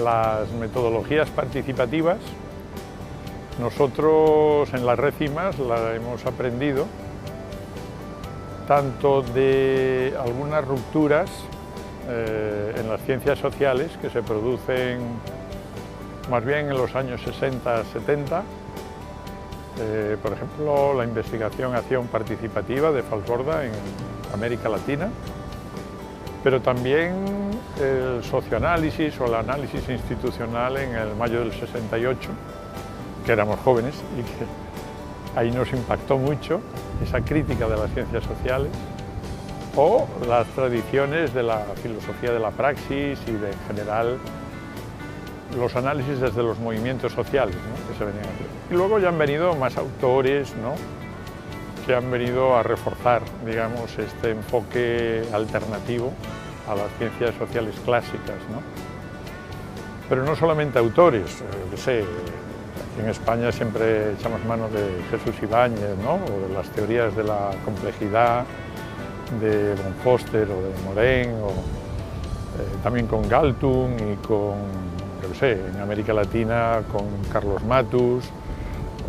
las metodologías participativas, nosotros en la red CIMAS la hemos aprendido tanto de algunas rupturas en las ciencias sociales que se producen más bien en los años 60-70, por ejemplo, la investigación-acción participativa de Falsborda en América Latina, pero también el socioanálisis o el análisis institucional en el mayo del 68, que éramos jóvenes y que ahí nos impactó mucho esa crítica de las ciencias sociales, o las tradiciones de la filosofía de la praxis y de, en general, los análisis desde los movimientos sociales, ¿no?, que se venían haciendo. Y luego ya han venido más autores, ¿no?, que han venido a reforzar, digamos, este enfoque alternativo a las ciencias sociales clásicas, ¿no? Pero no solamente autores, que sé, aquí en España siempre echamos mano de Jesús Ibáñez, ¿no?, o de las teorías de la complejidad de von Foster o de Morin, o también con Galtung y con, yo qué sé, en América Latina con Carlos Matus,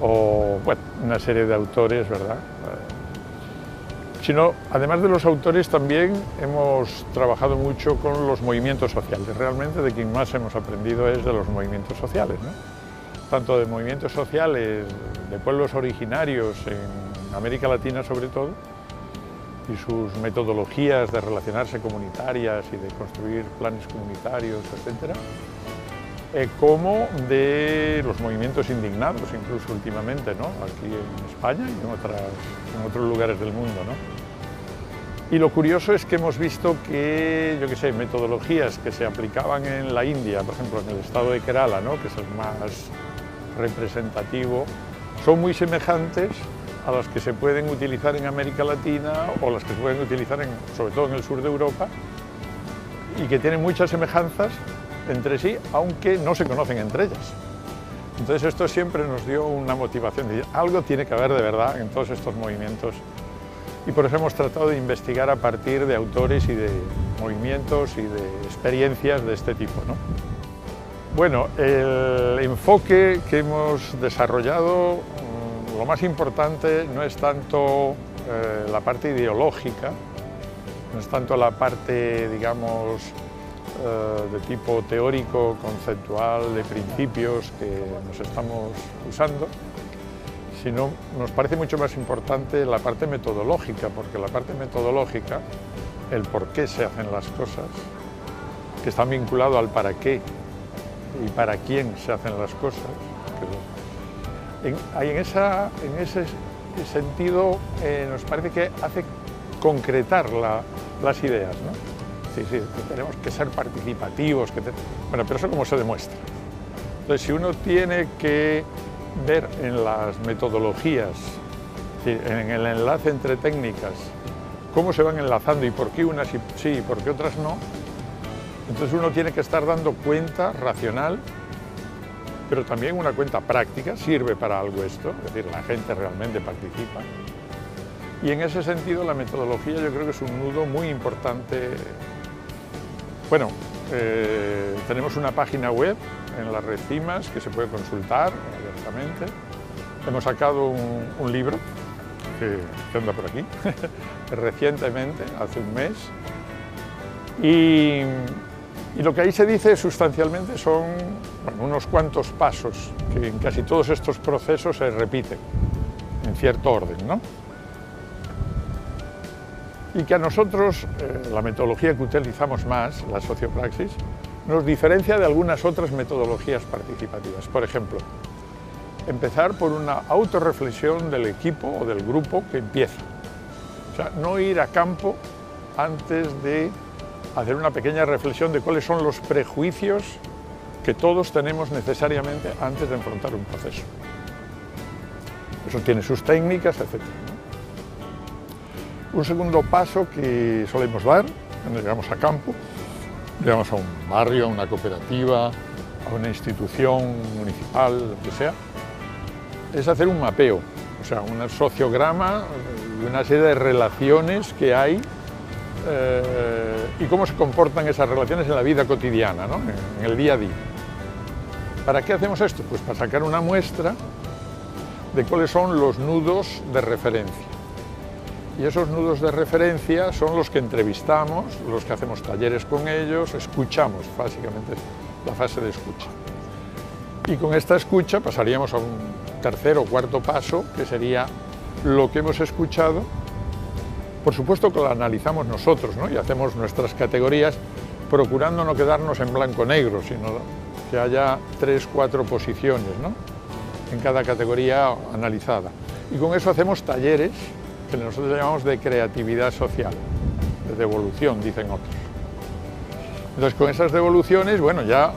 o bueno, una serie de autores, ¿verdad? Sino, además de los autores, también hemos trabajado mucho con los movimientos sociales. Realmente de quien más hemos aprendido es de los movimientos sociales, ¿no? Tanto de movimientos sociales de pueblos originarios en América Latina sobre todo, y sus metodologías de relacionarse comunitarias y de construir planes comunitarios, etc., como de los movimientos indignados, incluso últimamente, ¿no?, aquí en España y en otros lugares del mundo, ¿no? Y lo curioso es que hemos visto que, yo qué sé, metodologías que se aplicaban en la India, por ejemplo en el estado de Kerala, ¿no?, que es el más representativo, son muy semejantes a las que se pueden utilizar en América Latina o las que se pueden utilizar sobre todo en el sur de Europa, y que tienen muchas semejanzas entre sí, aunque no se conocen entre ellas. Entonces esto siempre nos dio una motivación de decir, algo tiene que haber de verdad en todos estos movimientos, y por eso hemos tratado de investigar a partir de autores y de movimientos y de experiencias de este tipo, ¿no? Bueno, el enfoque que hemos desarrollado, lo más importante no es tanto la parte ideológica, no es tanto la parte, digamos, de tipo teórico, conceptual, de principios que nos estamos usando, sino nos parece mucho más importante la parte metodológica, porque la parte metodológica, el por qué se hacen las cosas, que está vinculado al para qué y para quién se hacen las cosas. En ese sentido nos parece que hace concretar las ideas, ¿no? Sí, que tenemos que ser participativos, bueno, pero eso cómo se demuestra. Entonces, si uno tiene que ver en las metodologías, en el enlace entre técnicas, cómo se van enlazando y por qué unas sí y por qué otras no, entonces uno tiene que estar dando cuenta racional, pero también una cuenta práctica. Sirve para algo esto, es decir, la gente realmente participa. Y en ese sentido la metodología yo creo que es un nudo muy importante. Bueno, tenemos una página web en la red CIMAS que se puede consultar abiertamente. Hemos sacado un libro que anda por aquí, recientemente, hace un mes. Y lo que ahí se dice sustancialmente son, bueno, unos cuantos pasos que en casi todos estos procesos se repiten en cierto orden, ¿no? Y que a nosotros, la metodología que utilizamos más, la sociopraxis, nos diferencia de algunas otras metodologías participativas. Por ejemplo, empezar por una autorreflexión del equipo o del grupo que empieza. O sea, no ir a campo antes de hacer una pequeña reflexión de cuáles son los prejuicios que todos tenemos necesariamente antes de enfrentar un proceso. Eso tiene sus técnicas, etc. Un segundo paso que solemos dar cuando llegamos a campo, llegamos a un barrio, a una cooperativa, a una institución municipal, lo que sea, es hacer un mapeo, o sea, un sociograma y una serie de relaciones que hay y cómo se comportan esas relaciones en la vida cotidiana, ¿no?, en el día a día. ¿Para qué hacemos esto? Pues para sacar una muestra de cuáles son los nudos de referencia. Y esos nudos de referencia son los que entrevistamos, los que hacemos talleres con ellos, escuchamos, básicamente la fase de escucha. Y con esta escucha pasaríamos a un tercer o cuarto paso, que sería lo que hemos escuchado. Por supuesto que lo analizamos nosotros, ¿no? Y hacemos nuestras categorías, procurando no quedarnos en blanco-negro, sino que haya 3 o 4 posiciones, ¿no?, en cada categoría analizada. Y con eso hacemos talleres que nosotros llamamos de creatividad social, de devolución, dicen otros. Entonces, con esas devoluciones, bueno, ya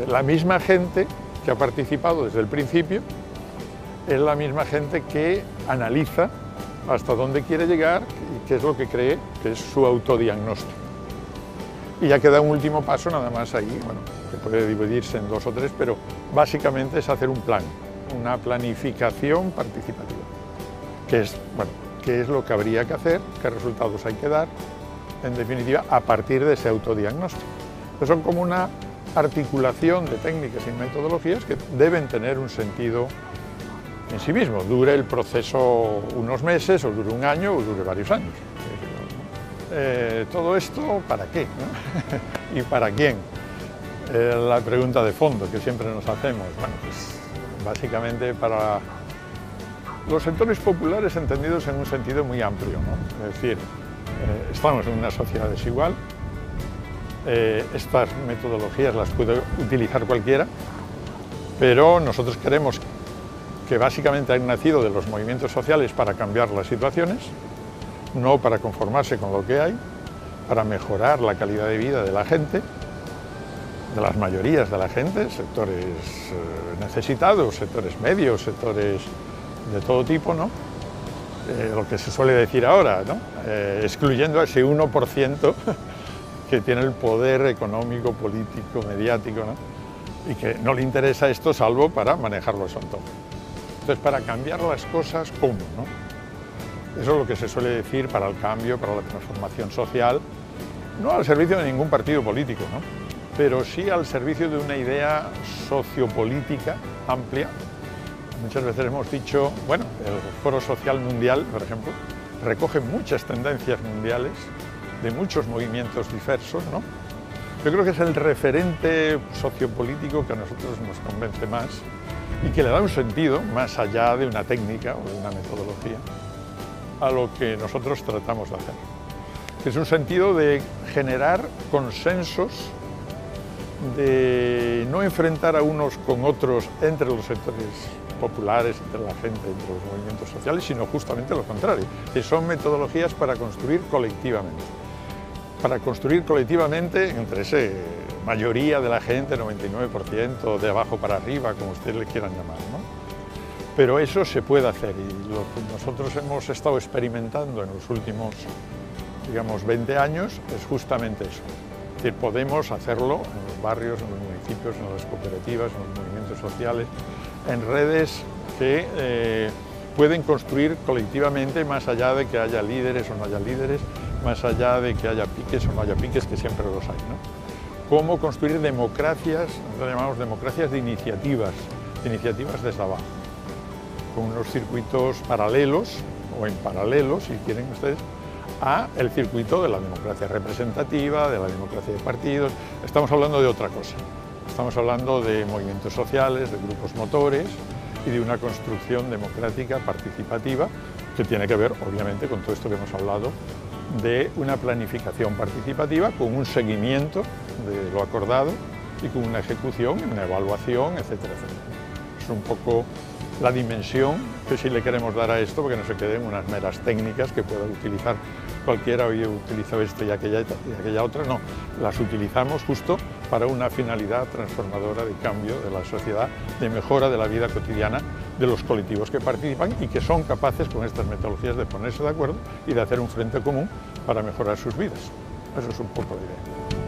la misma gente que ha participado desde el principio es la misma gente que analiza hasta dónde quiere llegar y qué es lo que cree que es su autodiagnóstico. Y ya queda un último paso, nada más ahí, bueno, que puede dividirse en 2 o 3, pero básicamente es hacer un plan, una planificación participativa, que es, bueno, qué es lo que habría que hacer, qué resultados hay que dar, en definitiva, a partir de ese autodiagnóstico. Entonces, son como una articulación de técnicas y metodologías que deben tener un sentido en sí mismo, dure el proceso unos meses, o dure un año, o dure varios años. ¿Todo esto para qué, ¿no? ¿Y para quién? La pregunta de fondo que siempre nos hacemos. Bueno, pues básicamente para los sectores populares entendidos en un sentido muy amplio, ¿no? Es decir, estamos en una sociedad desigual, estas metodologías las puede utilizar cualquiera, pero nosotros queremos que básicamente han nacido de los movimientos sociales para cambiar las situaciones, no para conformarse con lo que hay, para mejorar la calidad de vida de la gente, de las mayorías de la gente, sectores necesitados, sectores medios, sectores de todo tipo, ¿no? Lo que se suele decir ahora, ¿no? Excluyendo a ese 1% que tiene el poder económico, político, mediático, ¿no?, y que no le interesa esto salvo para manejarlo a su antojo. Entonces, para cambiar las cosas, ¿cómo, no? Eso es lo que se suele decir para el cambio, para la transformación social, no al servicio de ningún partido político, ¿no?, pero sí al servicio de una idea sociopolítica amplia. Muchas veces hemos dicho, bueno, el Foro Social Mundial, por ejemplo, recoge muchas tendencias mundiales de muchos movimientos diversos, ¿no? Yo creo que es el referente sociopolítico que a nosotros nos convence más y que le da un sentido más allá de una técnica o de una metodología a lo que nosotros tratamos de hacer. Es un sentido de generar consensos, de no enfrentar a unos con otros entre los sectores populares, entre la gente, entre los movimientos sociales, sino justamente lo contrario, que son metodologías para construir colectivamente. Para construir colectivamente entre esa mayoría de la gente, 99%, de abajo para arriba, como ustedes le quieran llamar, ¿no? Pero eso se puede hacer y lo que nosotros hemos estado experimentando en los últimos, digamos, 20 años es justamente eso. Es decir, podemos hacerlo en los barrios, en los municipios, en las cooperativas, en los movimientos sociales, en redes que pueden construir colectivamente más allá de que haya líderes o no haya líderes, más allá de que haya piques o no haya piques, que siempre los hay, ¿no? Cómo construir democracias, nosotros llamamos democracias de iniciativas desde abajo, con unos circuitos paralelos, o en paralelo, si quieren ustedes, a el circuito de la democracia representativa, de la democracia de partidos. Estamos hablando de otra cosa. Estamos hablando de movimientos sociales, de grupos motores y de una construcción democrática participativa que tiene que ver, obviamente, con todo esto que hemos hablado, de una planificación participativa con un seguimiento de lo acordado y con una ejecución, una evaluación, etcétera, etcétera. Es un poco la dimensión que sí le queremos dar a esto, porque no se queden unas meras técnicas que pueda utilizar cualquiera. Hoy he utilizado esto y aquella otra, no, las utilizamos justo para una finalidad transformadora de cambio de la sociedad, de mejora de la vida cotidiana de los colectivos que participan y que son capaces con estas metodologías de ponerse de acuerdo y de hacer un frente común para mejorar sus vidas. Eso es un poco la idea.